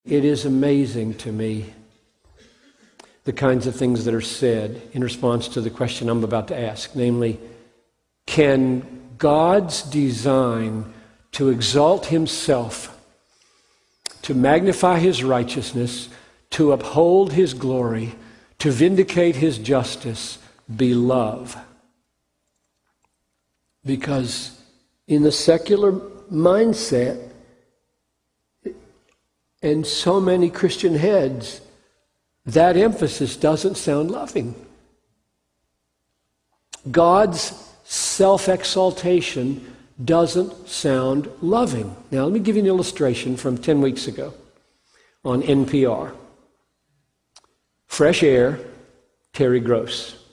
It is amazing to me the kinds of things that are said in response to the question I'm about to ask, namely, can God's design to exalt himself, to magnify his righteousness, to uphold his glory, to vindicate his justice, be love? Because in the secular mindset, and so many Christian heads, that emphasis doesn't sound loving. God's self-exaltation doesn't sound loving. Now, let me give you an illustration from 10 weeks ago on NPR. Fresh Air, Terry Gross,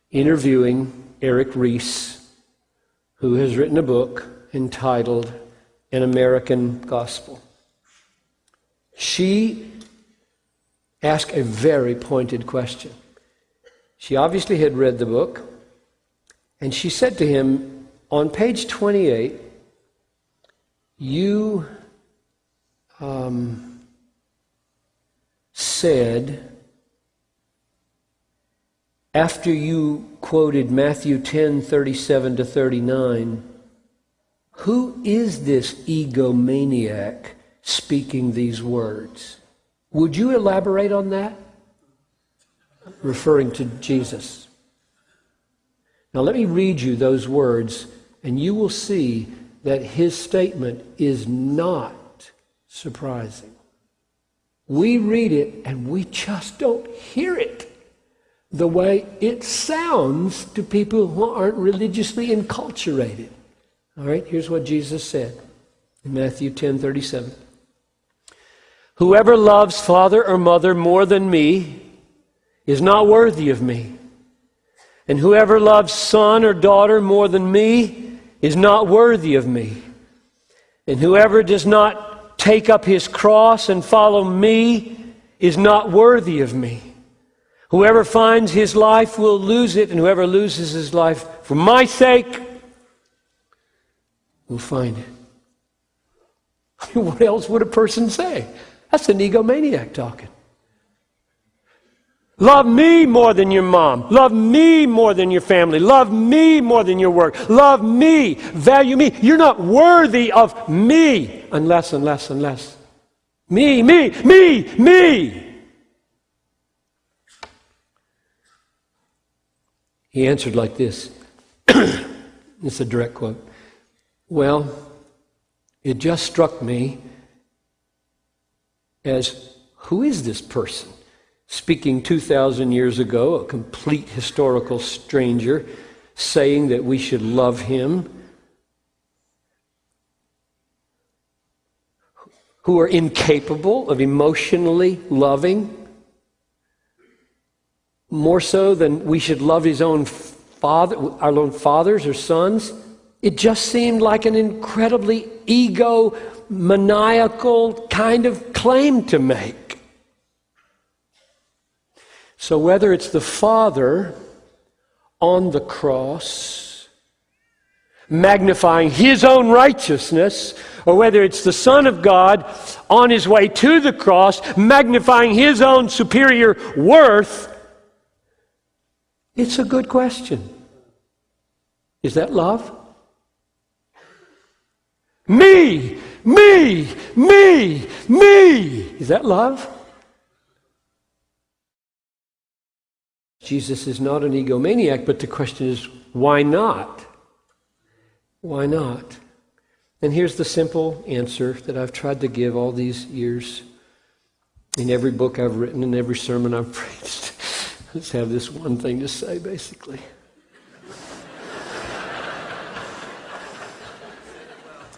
interviewing Eric Reese, who has written a book entitled An American Gospel. She asked a very pointed question. She obviously had read the book, and she said to him, on page 28, you said, after you quoted Matthew 10:37 to 39, who is this egomaniac speaking these words? Would you elaborate on that? Referring to Jesus. Now let me read you those words, and you will see that his statement is not surprising. We read it and we just don't hear it the way it sounds to people who aren't religiously enculturated. All right, here's what Jesus said in Matthew 10:37. Whoever loves father or mother more than me is not worthy of me. And whoever loves son or daughter more than me is not worthy of me. And whoever does not take up his cross and follow me is not worthy of me. Whoever finds his life will lose it, and whoever loses his life for my sake will find it. I mean, what else would a person say? That's an egomaniac talking. Love me more than your mom. Love me more than your family. Love me more than your work. Love me. Value me. You're not worthy of me unless. Me. He answered like this. It's a direct quote. Well, it just struck me as, who is this person? Speaking 2,000 years ago, a complete historical stranger, saying that we should love him, who are incapable of emotionally loving, more so than we should love his own father, our own fathers or sons. It just seemed like an incredibly egomaniacal kind of claim to make. So whether it's the Father on the cross, magnifying his own righteousness, or whether it's the Son of God on his way to the cross, magnifying his own superior worth, it's a good question. Is that love? Me! Is that love? Jesus is not an egomaniac, but the question is, why not? Why not? And here's the simple answer that I've tried to give all these years in every book I've written and every sermon I've preached. Let's have this one thing to say, basically.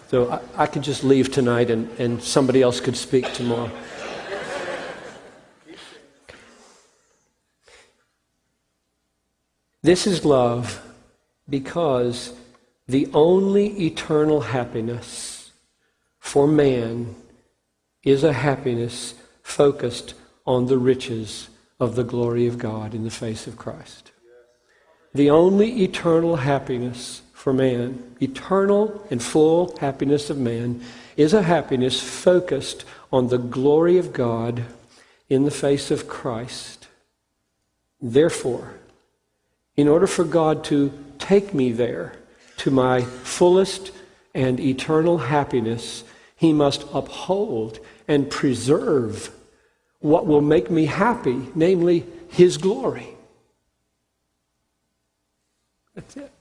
So I could just leave tonight and somebody else could speak tomorrow. This is love because the only eternal happiness for man is a happiness focused on the riches of the glory of God in the face of Christ. The only eternal happiness for man, eternal and full happiness of man, is a happiness focused on the glory of God in the face of Christ. Therefore, in order for God to take me there to my fullest and eternal happiness, He must uphold and preserve what will make me happy, namely His glory. That's it.